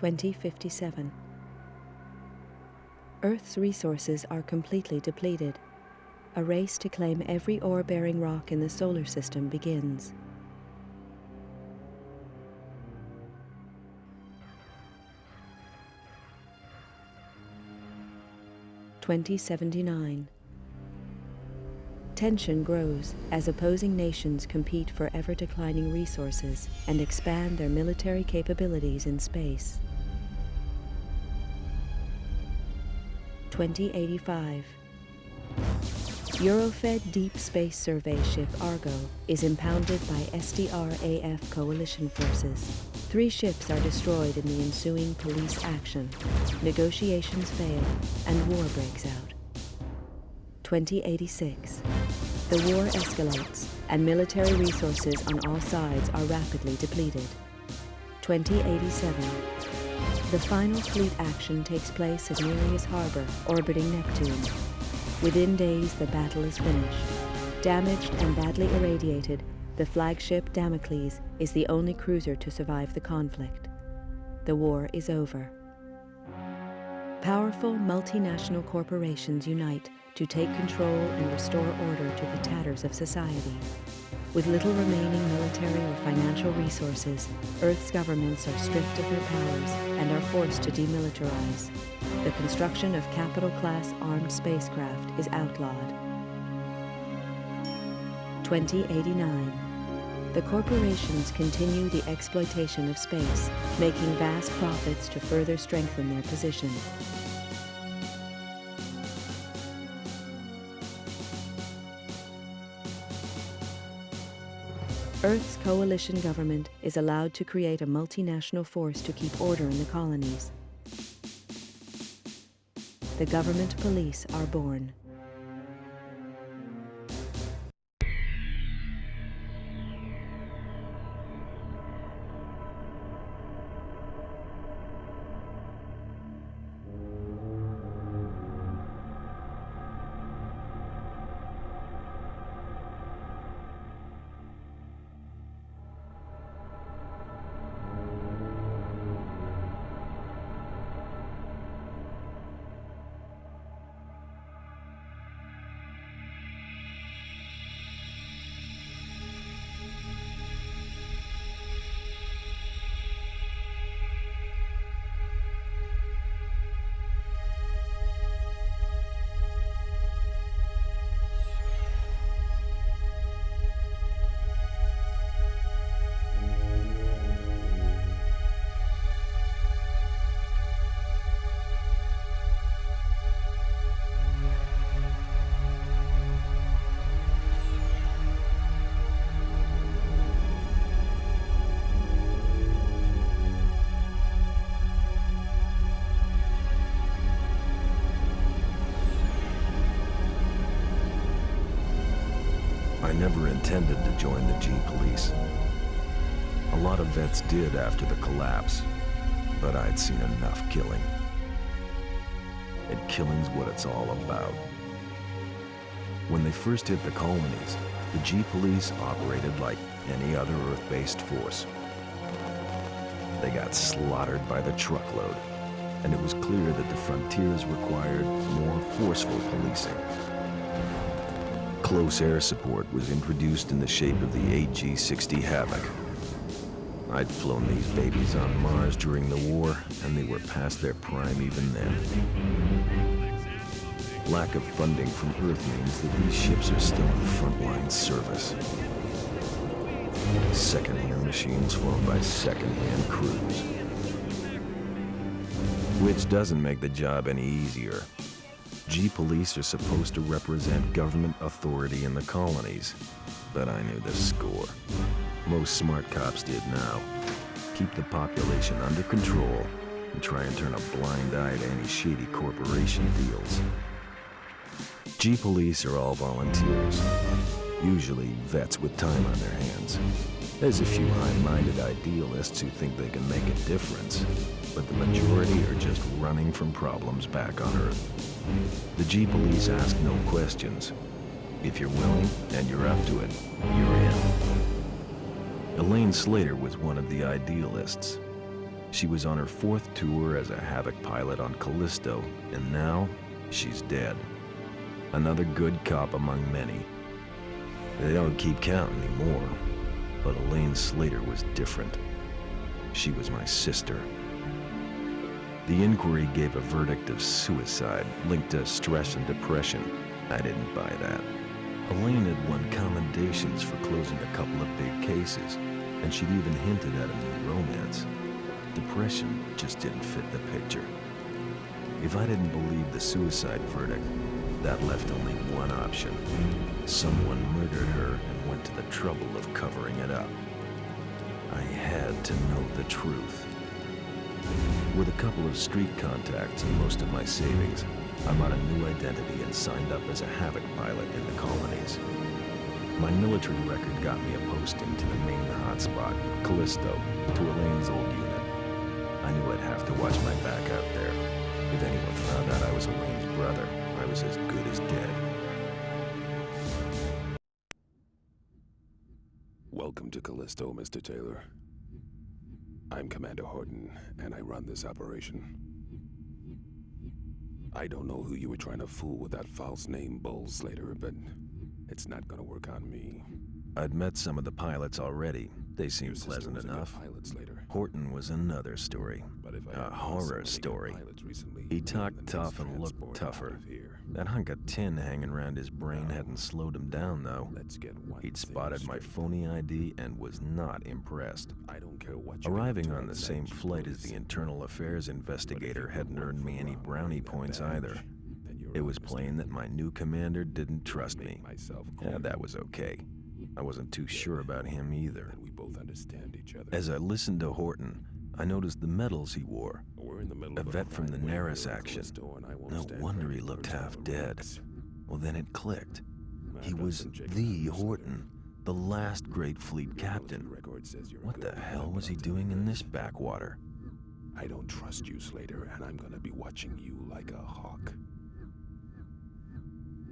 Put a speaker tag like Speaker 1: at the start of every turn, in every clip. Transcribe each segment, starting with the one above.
Speaker 1: 2057. Earth's resources are completely depleted. A race to claim every ore-bearing rock in the solar system begins. (2079). Tension grows as opposing nations compete for ever-declining resources and expand their military capabilities in space. 2085. Eurofed Deep Space Survey ship Argo is impounded by SDR-AF coalition forces. 3 ships are destroyed in the ensuing police action. Negotiations fail and war breaks out. 2086. The war escalates and military resources on all sides are rapidly depleted. 2087. The final fleet action takes place at Nereus Harbor, orbiting Neptune. Within days, the battle is finished. Damaged and badly irradiated, the flagship Damocles is the only cruiser to survive the conflict. The war is over. Powerful multinational corporations unite to take control and restore order to the tatters of society. With little remaining military or financial resources, Earth's governments are stripped of their powers and are forced to demilitarize. The construction of capital-class armed spacecraft is outlawed. 2089. The corporations continue the exploitation of space, making vast profits to further strengthen their position. Earth's coalition government is allowed to create a multinational force to keep order in the colonies. The government police are born.
Speaker 2: I never intended to join the G Police. A lot of vets did after the collapse, but I'd seen enough killing. And killing's what it's all about. When they first hit the colonies, the G Police operated like any other Earth-based force. They got slaughtered by the truckload, and it was clear that the frontiers required more forceful policing. Close air support was introduced in the shape of the AG-60 Havoc. I'd flown these babies on Mars during the war, and they were past their prime even then. Lack of funding from Earth means that these ships are still in frontline service. Second-hand machines flown by second-hand crews. Which doesn't make the job any easier. G Police are supposed to represent government authority in the colonies, but I knew the score. Most smart cops did now. Keep the population under control and try and turn a blind eye to any shady corporation deals. G Police are all volunteers, usually vets with time on their hands. There's a few high-minded idealists who think they can make a difference, but the majority are just running from problems back on Earth. The G Police ask no questions. If you're willing and you're up to it, you're in. Elaine Slater was one of the idealists. She was on her 4th tour as a Havoc pilot on Callisto, and now she's dead. Another good cop among many. They don't keep count anymore, but Elaine Slater was different. She was my sister. The inquiry gave a verdict of suicide linked to stress and depression. I didn't buy that. Elaine had won commendations for closing a couple of big cases, and she'd even hinted at a new romance. Depression just didn't fit the picture. If I didn't believe the suicide verdict, that left only one option. Someone murdered her and went to the trouble of covering it up. I had to know the truth. With a couple of street contacts and most of my savings, I bought a new identity and signed up as a Havoc pilot in the colonies. My military record got me a posting to the main hotspot, Callisto, to Elaine's old unit. I knew I'd have to watch my back out there. If anyone found out I was Elaine's brother, I was as good as dead.
Speaker 3: Welcome to Callisto, Mr. Taylor. I'm Commander Horton, and I run this operation. I don't know who you were trying to fool with that false name, Bull Slater, but it's not gonna work on me.
Speaker 2: I'd met some of the pilots already. They seemed pleasant enough. Horton was another story. A horror story. He talked tough and looked tougher. That hunk of tin hanging around his brain hadn't slowed him down, though. He'd spotted my phony ID and was not impressed. Arriving on the same flight as the internal affairs investigator hadn't earned me any brownie points either. It was plain that my new commander didn't trust me. Yeah, that was okay. I wasn't too sure about him either. As I listened to Horton, I noticed the medals he wore. A vet from the Neris action. No wonder he looked half dead. Well, then it clicked. He was the Horton, the last great fleet captain. What the hell was he doing in this backwater?
Speaker 3: I don't trust you, Slater, and I'm gonna be watching you like a hawk.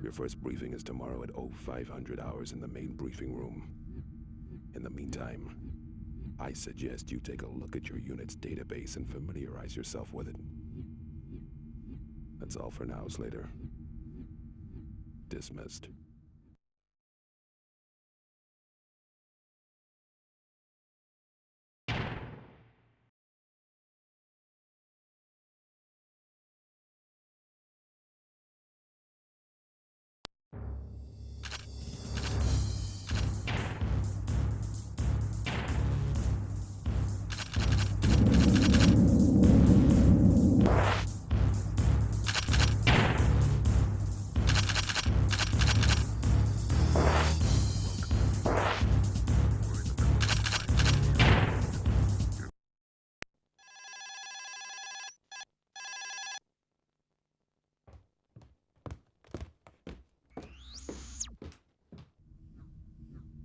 Speaker 3: Your first briefing is tomorrow at 0500 hours in the main briefing room. In the meantime, I suggest you take a look at your unit's database and familiarize yourself with it. That's all for now, Slater. Dismissed.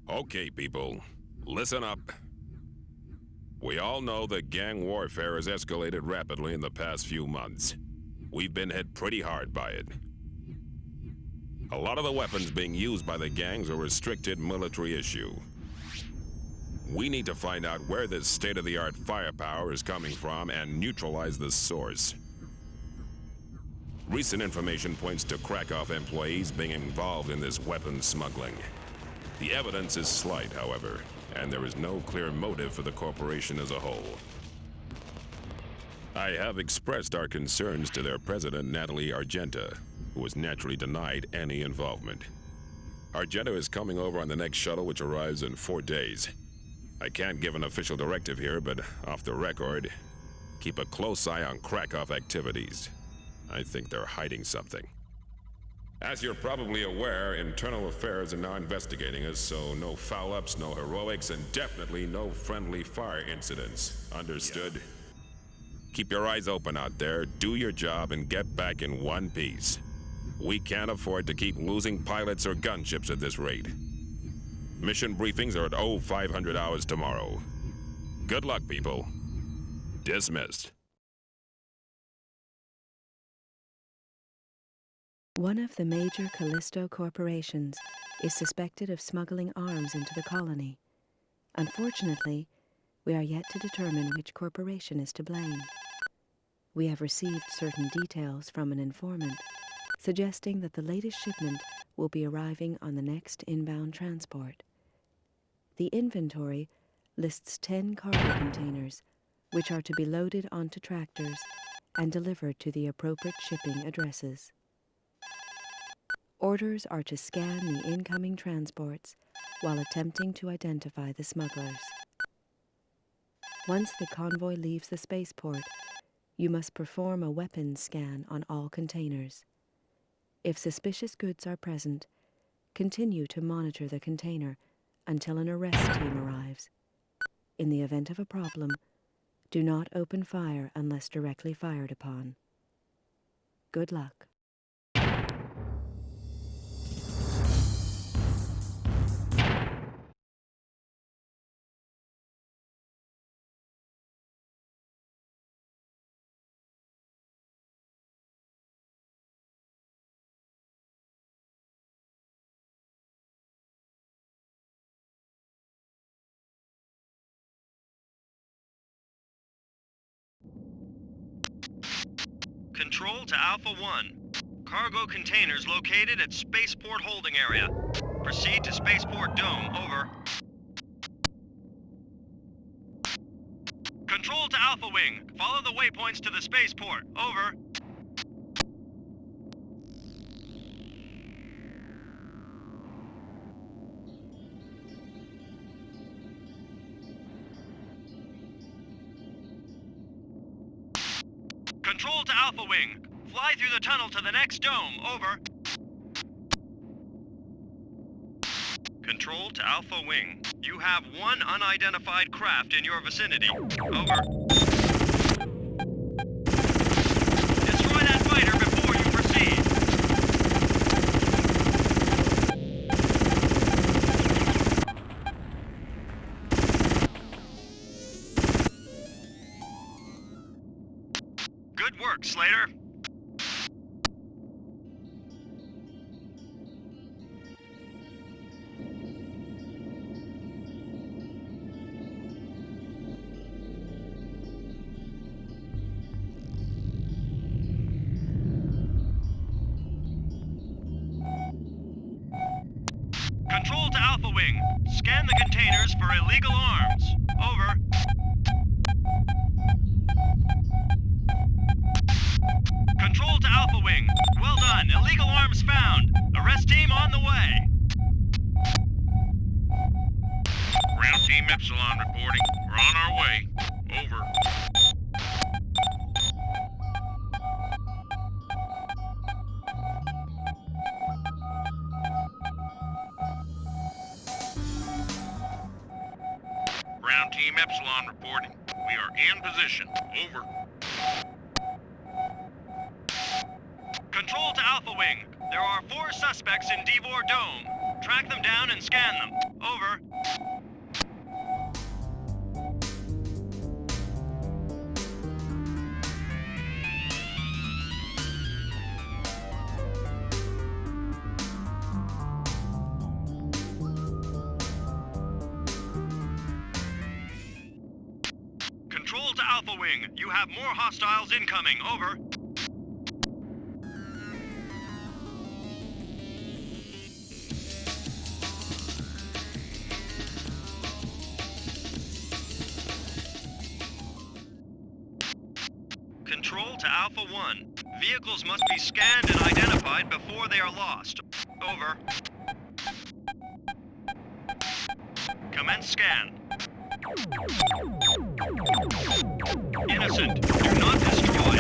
Speaker 4: Okay, people, listen up. We all know that gang warfare has escalated rapidly in the past few months. We've been hit pretty hard by it. A lot of the weapons being used by the gangs are restricted military issue. We need to find out where this state-of-the-art firepower is coming from and neutralize the source. Recent information points to Krakow employees being involved in this weapons smuggling. The evidence is slight, however, and there is no clear motive for the corporation as a whole. I have expressed our concerns to their president, Natalie Argenta, who was naturally denied any involvement. Argenta is coming over on the next shuttle, which arrives in 4 days. I can't give an official directive here, but off the record, keep a close eye on Krakow activities. I think they're hiding something. As you're probably aware, internal affairs are now investigating us, so no foul-ups, no heroics, and definitely no friendly fire incidents. Understood? Yeah. Keep your eyes open out there, do your job, and get back in one piece. We can't afford to keep losing pilots or gunships at this rate. Mission briefings are at 0500 hours tomorrow. Good luck, people. Dismissed.
Speaker 1: One of the major Callisto corporations is suspected of smuggling arms into the colony. Unfortunately, we are yet to determine which corporation is to blame. We have received certain details from an informant, suggesting that the latest shipment will be arriving on the next inbound transport. The inventory lists 10 cargo containers, which are to be loaded onto tractors and delivered to the appropriate shipping addresses. Orders are to scan the incoming transports while attempting to identify the smugglers. Once the convoy leaves the spaceport, you must perform a weapons scan on all containers. If suspicious goods are present, continue to monitor the container until an arrest team arrives. In the event of a problem, do not open fire unless directly fired upon. Good luck.
Speaker 5: Control to Alpha 1. Cargo containers located at Spaceport holding area. Proceed to Spaceport Dome, over. Control to Alpha Wing. Follow the waypoints to the spaceport, over. Control to Alpha Wing. Fly through the tunnel to the next dome, over. Control to Alpha Wing. You have one unidentified craft in your vicinity, over. Destroy that fighter before you proceed. Good work, Slater. Control to Alpha Wing. Scan the containers for illegal arms. Over. Control to Alpha Wing. Well done. Illegal arms found. Arrest team on the way.
Speaker 6: Ground Team Epsilon reporting. We're on our way. Over. Ground Team Epsilon reporting. We are in position. Over.
Speaker 5: Control to Alpha Wing. There are 4 suspects in Devor Dome. Track them down and scan them. Over. Control to Alpha Wing. You have more hostiles incoming. Over. Control to Alpha 1. Vehicles must be scanned and identified before they are lost. Over. Commence scan. Innocent. Do not destroy.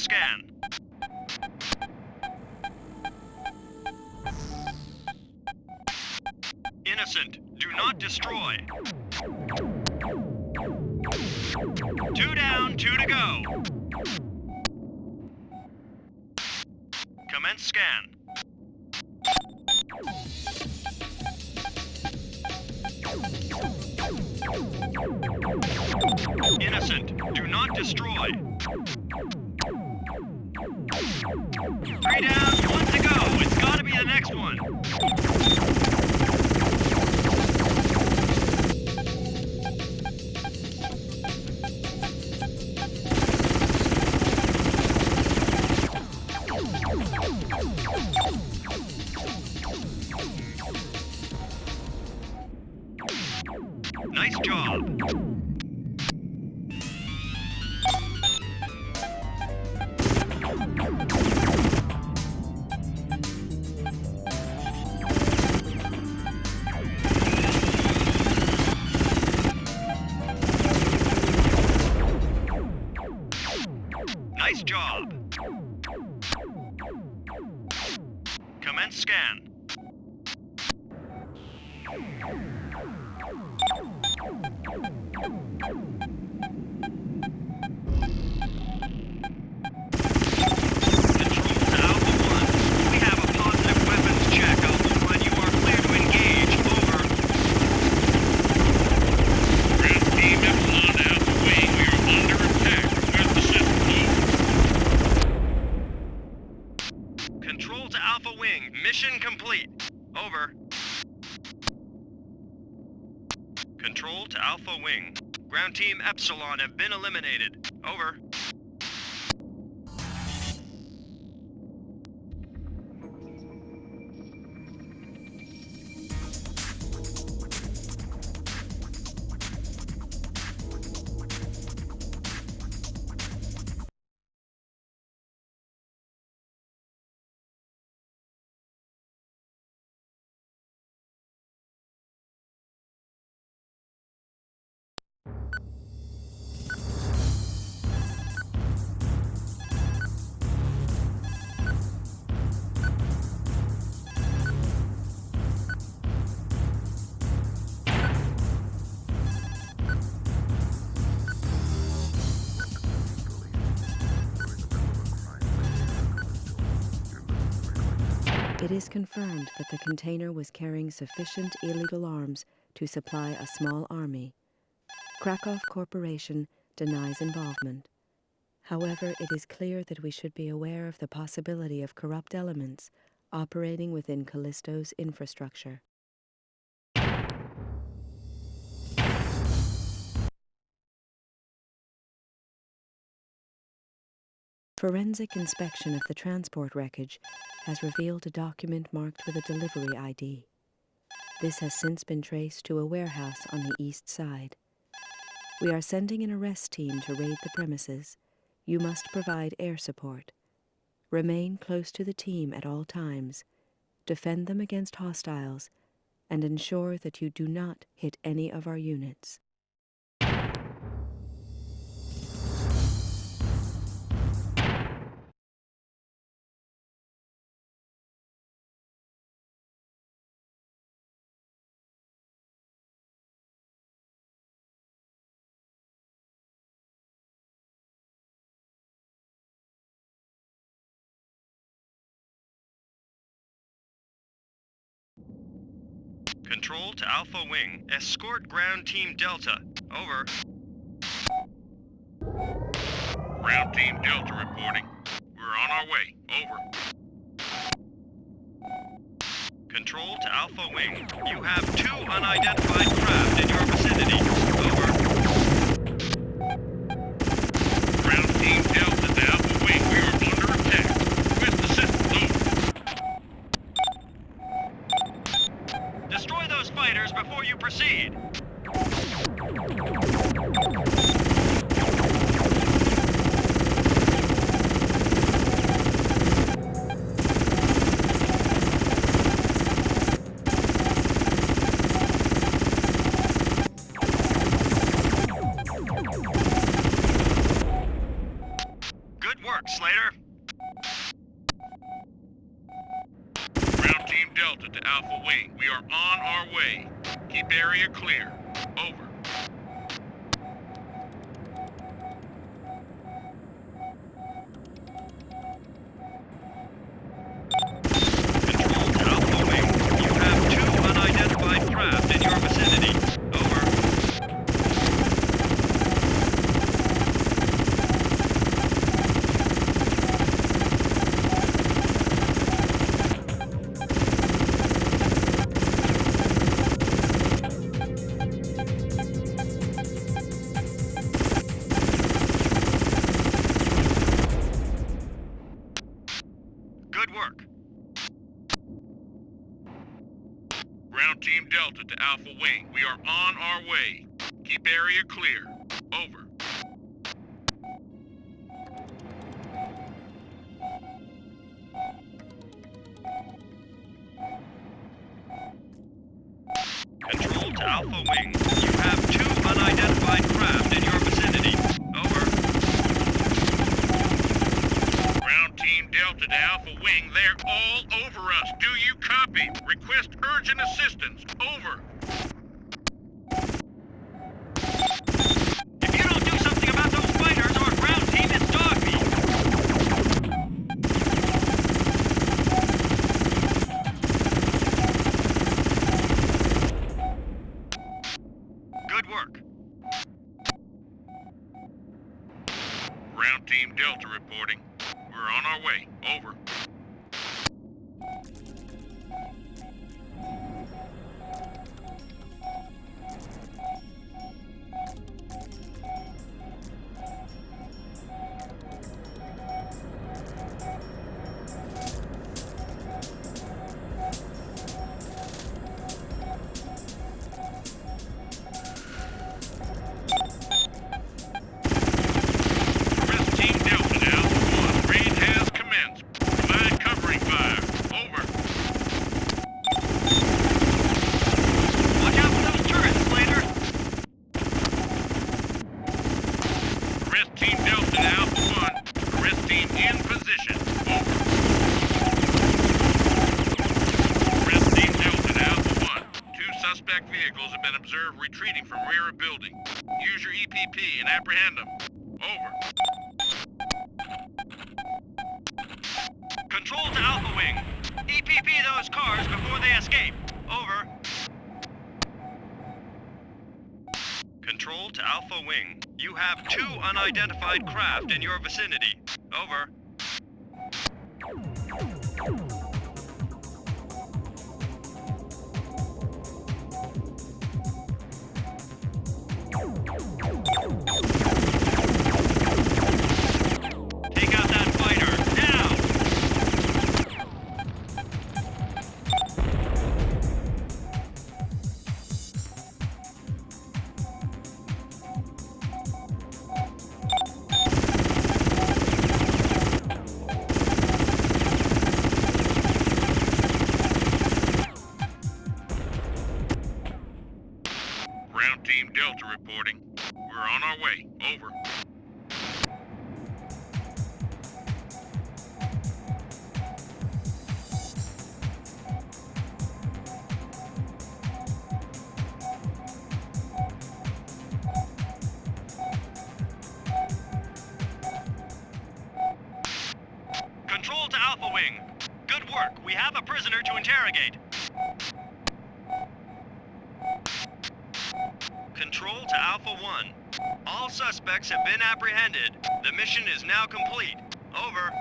Speaker 5: scan. Innocent, do not destroy. 2 down, 2 to go. Commence scan. Innocent, do not destroy. 3 down, 1 to go. It's gotta be the next one. Nice job. Nice job. Commence scan. Mission complete. Over. Control to Alpha Wing. Ground Team Epsilon have been eliminated. Over.
Speaker 1: It is confirmed that the container was carrying sufficient illegal arms to supply a small army. Krakow Corporation denies involvement. However, it is clear that we should be aware of the possibility of corrupt elements operating within Callisto's infrastructure. Forensic inspection of the transport wreckage has revealed a document marked with a delivery ID. This has since been traced to a warehouse on the east side. We are sending an arrest team to raid the premises. You must provide air support. Remain close to the team at all times. Defend them against hostiles, and ensure that you do not hit any of our units.
Speaker 5: Control to Alpha Wing. Escort Ground Team Delta. Over.
Speaker 6: Ground Team Delta reporting. We're on our way. Over.
Speaker 5: Control to Alpha Wing. You have 2 unidentified craft in your vicinity. Over.
Speaker 6: Ground Team Delta to Alpha Wing. We are under attack. With the system. Over.
Speaker 5: Destroy those fighters before you proceed.
Speaker 6: Alpha Wing. We are on our way. Keep area clear. Over.
Speaker 5: Control to Alpha Wing. You have 2 unidentified craft in your vicinity. Over. Good work.
Speaker 6: Ground Team Delta to Alpha Wing. We are on our way. Keep area clear. Over.
Speaker 5: Control to Alpha Wing. You have 2 unidentified craft in your vicinity. Over.
Speaker 6: Ground Team Delta to Alpha Wing. They're all over us. Do you copy? Request urgent assistance. Over.
Speaker 5: If you don't do something about those fighters, our ground team is dog meat. Good work.
Speaker 6: Ground Team Delta reporting. We're on our way. Over. Risk Team Delta now. 1. Raid has commenced. Provide covering fire. Over.
Speaker 5: Watch out for those turrets, Slater.
Speaker 6: Risk Team Delta to Alpha 1. Risk Team in position. Over. Risk Team Delta to Alpha 1. 2 suspect vehicles have been observed retreating from rear of building. Use your EPP and apprehend them. Over.
Speaker 5: Control to Alpha Wing. EPP those cars before they escape. Over. Control to Alpha Wing. You have 2 unidentified craft in your vicinity. Over. Take out that fighter, now!
Speaker 6: Ground Team Delta reporting. We're on our way. Over.
Speaker 5: Control to Alpha Wing. Good work. We have a prisoner to interrogate. Control to Alpha 1. All suspects have been apprehended. The mission is now complete. Over.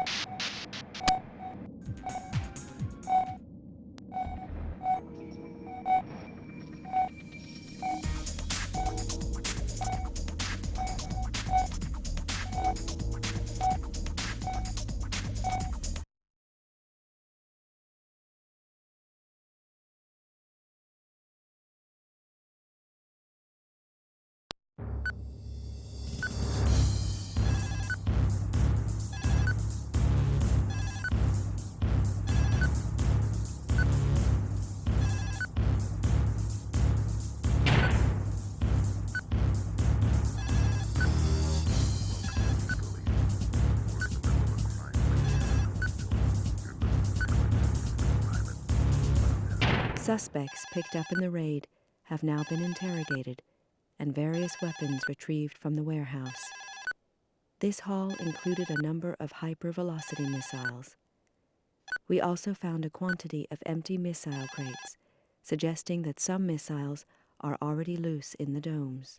Speaker 1: Suspects picked up in the raid have now been interrogated and various weapons retrieved from the warehouse. This haul included a number of hypervelocity missiles. We also found a quantity of empty missile crates, suggesting that some missiles are already loose in the domes.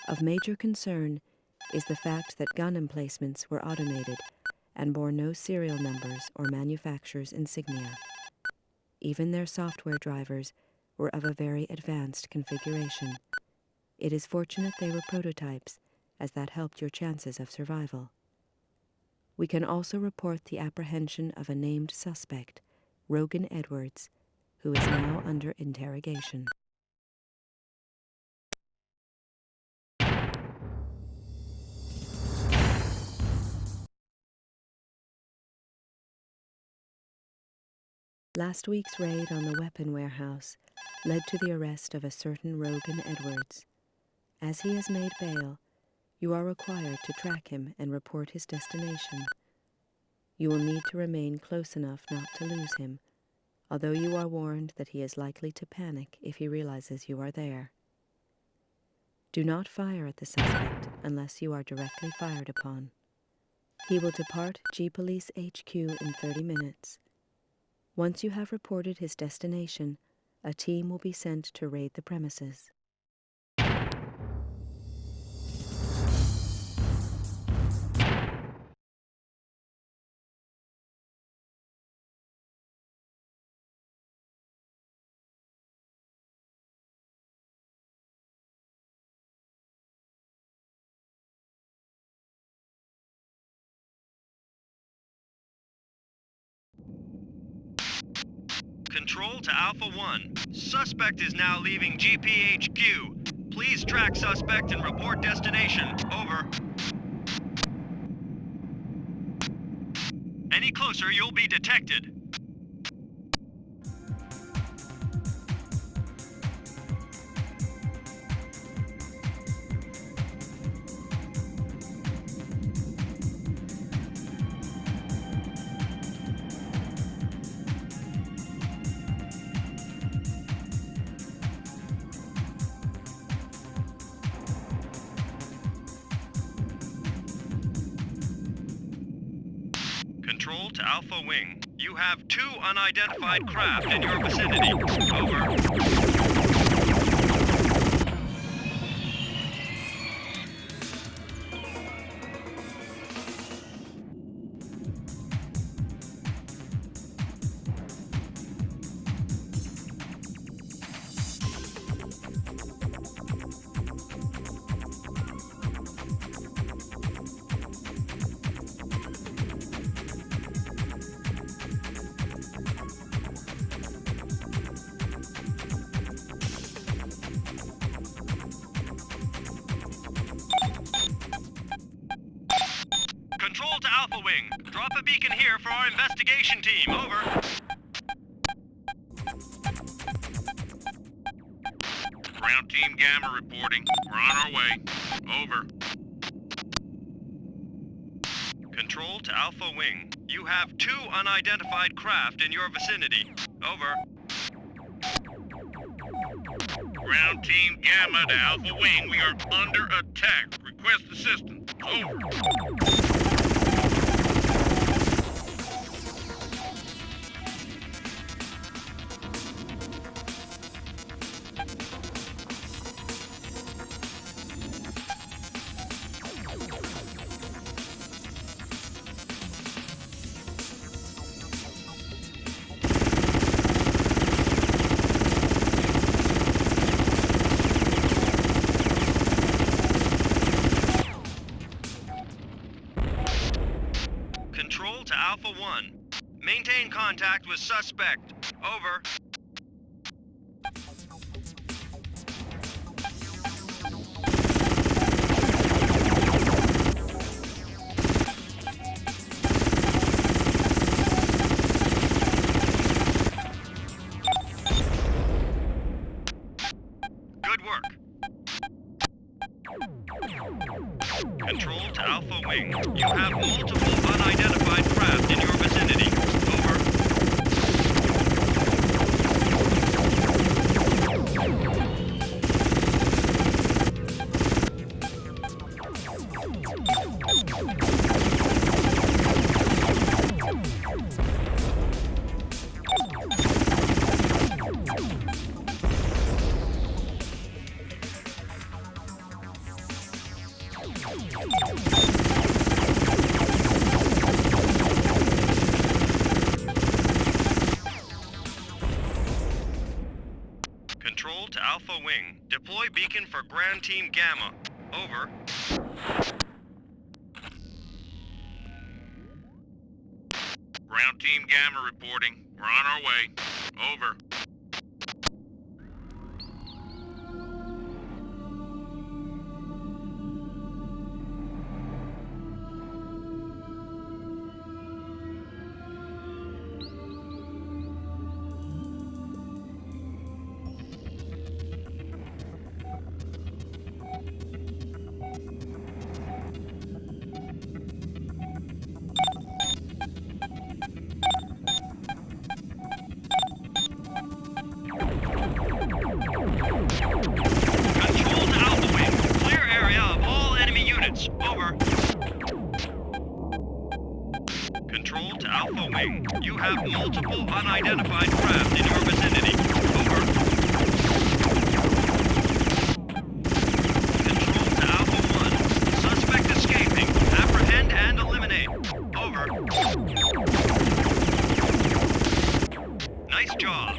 Speaker 1: Of major concern is the fact that gun emplacements were automated and bore no serial numbers or manufacturer's insignia. Even their software drivers were of a very advanced configuration. It is fortunate they were prototypes, as that helped your chances of survival. We can also report the apprehension of a named suspect, Rogan Edwards, who is now under interrogation. Last week's raid on the weapon warehouse led to the arrest of a certain Rogan Edwards. As he has made bail, you are required to track him and report his destination. You will need to remain close enough not to lose him, although you are warned that he is likely to panic if he realizes you are there. Do not fire at the suspect unless you are directly fired upon. He will depart G Police HQ in 30 minutes. Once you have reported his destination, a team will be sent to raid the premises.
Speaker 5: Control to Alpha 1. Suspect is now leaving GPHQ. Please track suspect and report destination. Over. Any closer, you'll be detected. Control to Alpha Wing. You have 2 unidentified craft in your vicinity. Over. Control to Alpha Wing. Drop a beacon here for our investigation team. Over.
Speaker 6: Ground Team Gamma reporting. We're on our way. Over.
Speaker 5: Control to Alpha Wing. You have 2 unidentified craft in your vicinity. Over.
Speaker 6: Ground Team Gamma to Alpha Wing. We are under attack. Request assistance. Over.
Speaker 5: Control to Alpha 1. Maintain contact with suspect. Over. Good work. Control to Alpha Wing. You have multiple unidentified craft in your vicinity. Over. Control to Alpha Wing. Deploy beacon for Ground Team Gamma. Over.
Speaker 6: Ground Team Gamma reporting. We're on our way. Over.
Speaker 5: Control to Alpha Wing. Clear area of all enemy units. Over. Control to Alpha Wing. You have multiple unidentified craft in your vicinity. Over. Control to Alpha 1. Suspect escaping. Apprehend and eliminate. Over. Nice job.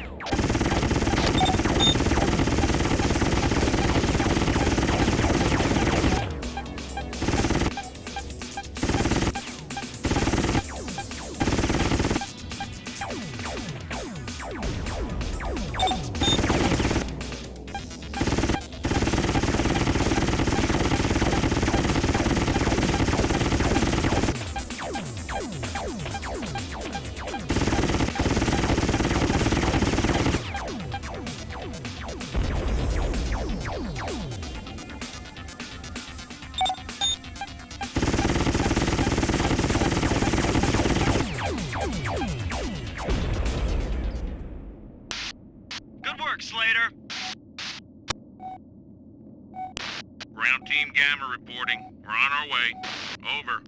Speaker 5: Good work, Slater.
Speaker 6: Ground Team Gamma reporting. We're on our way. Over.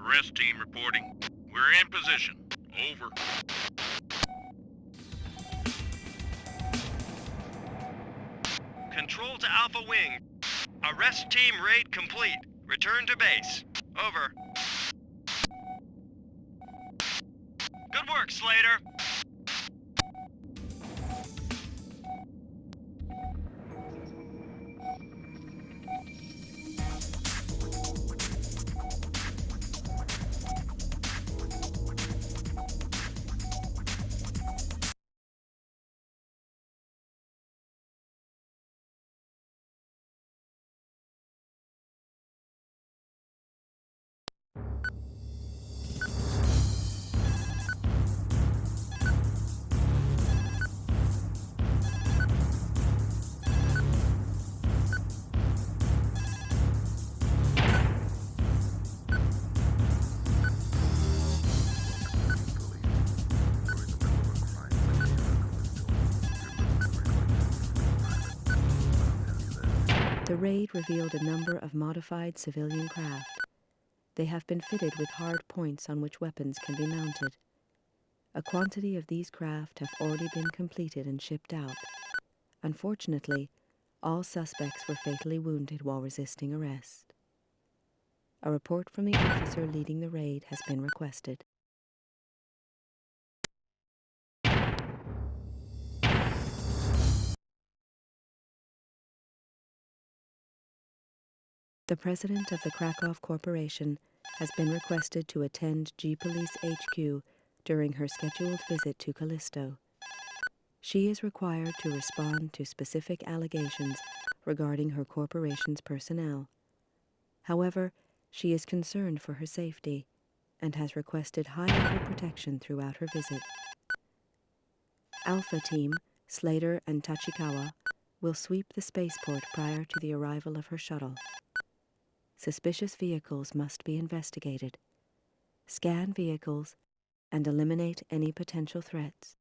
Speaker 6: Arrest team reporting. We're in position. Over.
Speaker 5: Control to Alpha Wing. Arrest team raid complete. Return to base. Over. Good work, Slater.
Speaker 1: The raid revealed a number of modified civilian craft. They have been fitted with hard points on which weapons can be mounted. A quantity of these craft have already been completed and shipped out. Unfortunately, all suspects were fatally wounded while resisting arrest. A report from the officer leading the raid has been requested. The president of the Krakow Corporation has been requested to attend G-Police HQ during her scheduled visit to Callisto. She is required to respond to specific allegations regarding her corporation's personnel. However, she is concerned for her safety and has requested high-level protection throughout her visit. Alpha Team, Slater and Tachikawa, will sweep the spaceport prior to the arrival of her shuttle. suspicious vehicles must be investigated. Scan vehicles and eliminate any potential threats.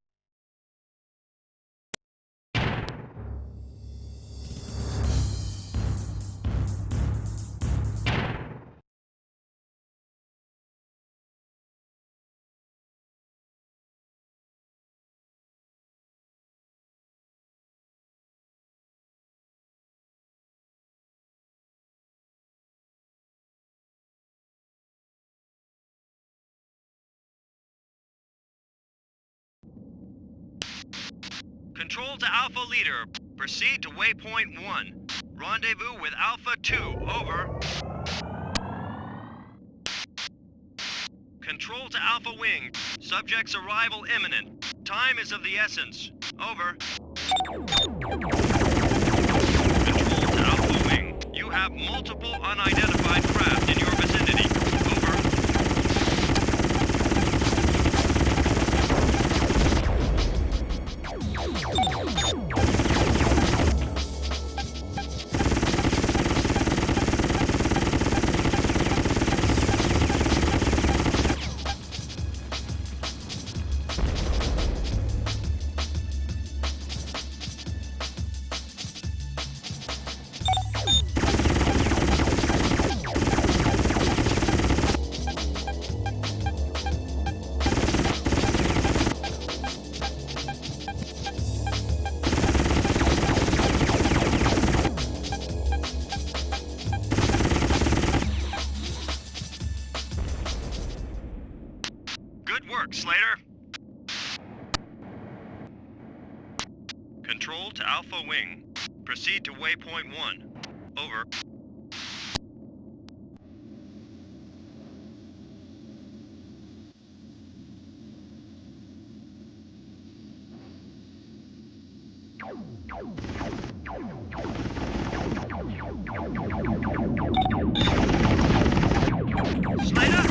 Speaker 5: Control to Alpha Leader. Proceed to Waypoint 1. Rendezvous with Alpha 2. Over. Control to Alpha Wing. Subject's arrival imminent. Time is of the essence. Over. Control to Alpha Wing. You have multiple unidentified craft in your vicinity. Over. Good work, Slater. Control to Alpha Wing. Proceed to Waypoint 1. Over. Slater,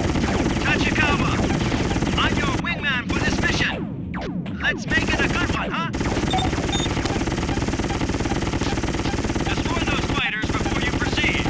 Speaker 5: Tachikawa, I'm your wingman for this mission. Let's make it a good one, huh? Destroy those fighters before you proceed.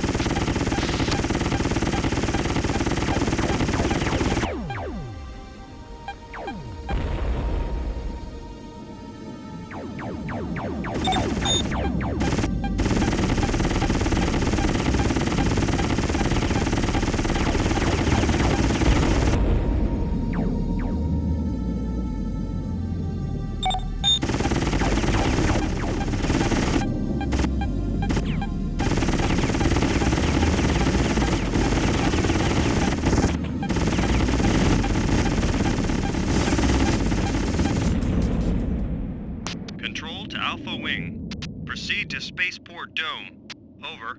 Speaker 5: Control to Alpha Wing. Proceed to Spaceport Dome. Over.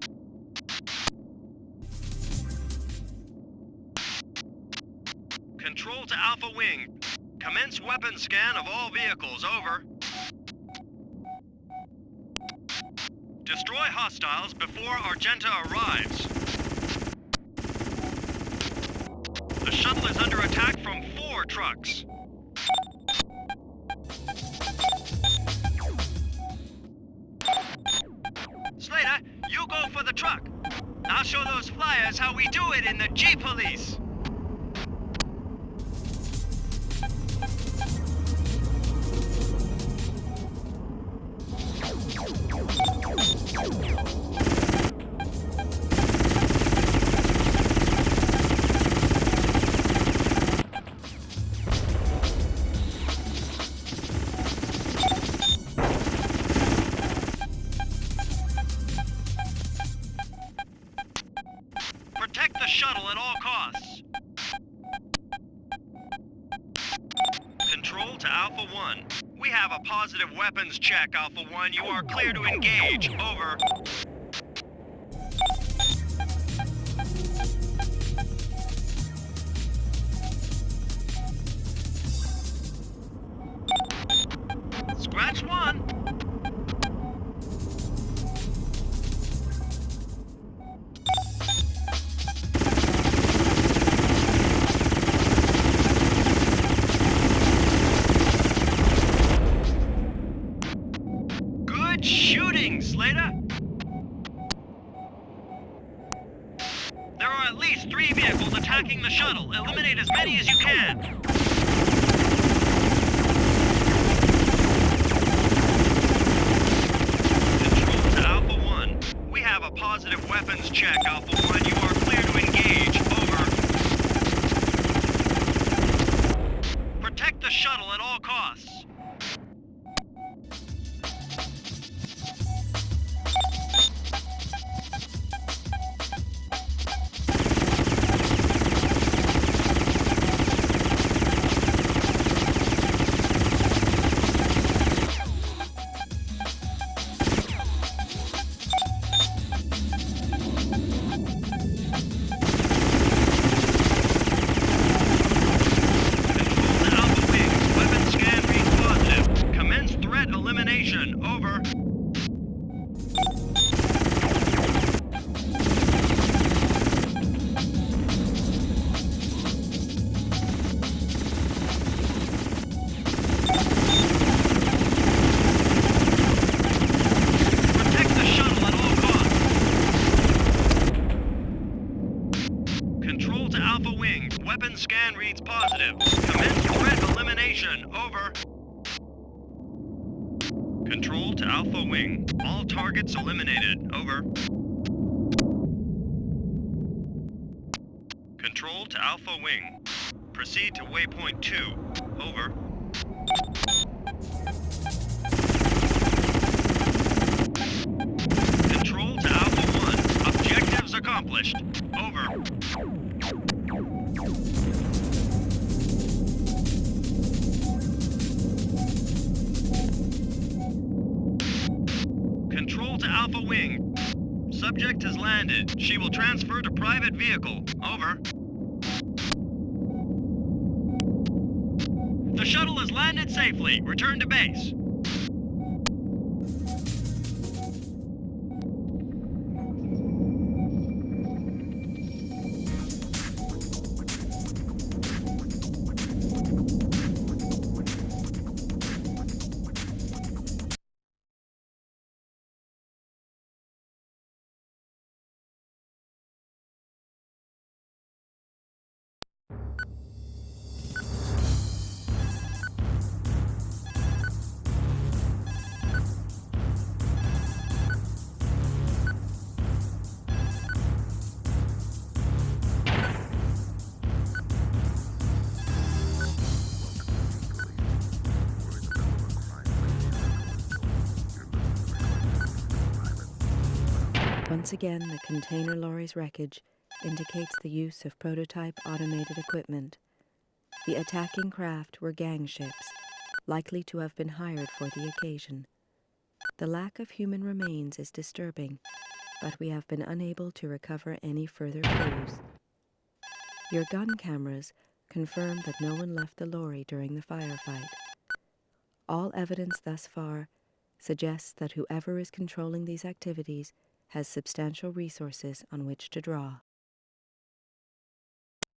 Speaker 5: Control to Alpha Wing. Commence weapon scan of all vehicles. Over. Destroy hostiles before Argenta arrives. The shuttle is under attack from 4 trucks. Slater, you go for the truck. I'll show those flyers how we do it in the G-Police. Protect the shuttle at all costs. Control to Alpha 1. We have a positive weapons check, Alpha 1. You are clear to engage. Over. Scratch 1. Good shooting, Slater. 3 vehicles attacking the shuttle. Eliminate as many as you can. Control to Alpha 1. We have a positive weapons check, Alpha 1. You are clear to engage. Over. Protect the shuttle at all costs. Over. Protect the shuttle at all costs. Control to Alpha Wing. Weapon scan reads positive. Commence threat elimination. Over. Control to Alpha Wing. All targets eliminated. Over. Control to Alpha Wing. Proceed to waypoint 2. Over. Control to Alpha 1. Objectives accomplished. Over. Control to Alpha Wing. Subject has landed. She will transfer to private vehicle. Over. The shuttle has landed safely. Return to base.
Speaker 1: Once again, the container lorry's wreckage indicates the use of prototype automated equipment. The attacking craft were gang ships, likely to have been hired for the occasion. The lack of human remains is disturbing, but we have been unable to recover any further clues. Your gun cameras confirm that no one left the lorry during the firefight. All evidence thus far suggests that whoever is controlling these activities has substantial resources on which to draw.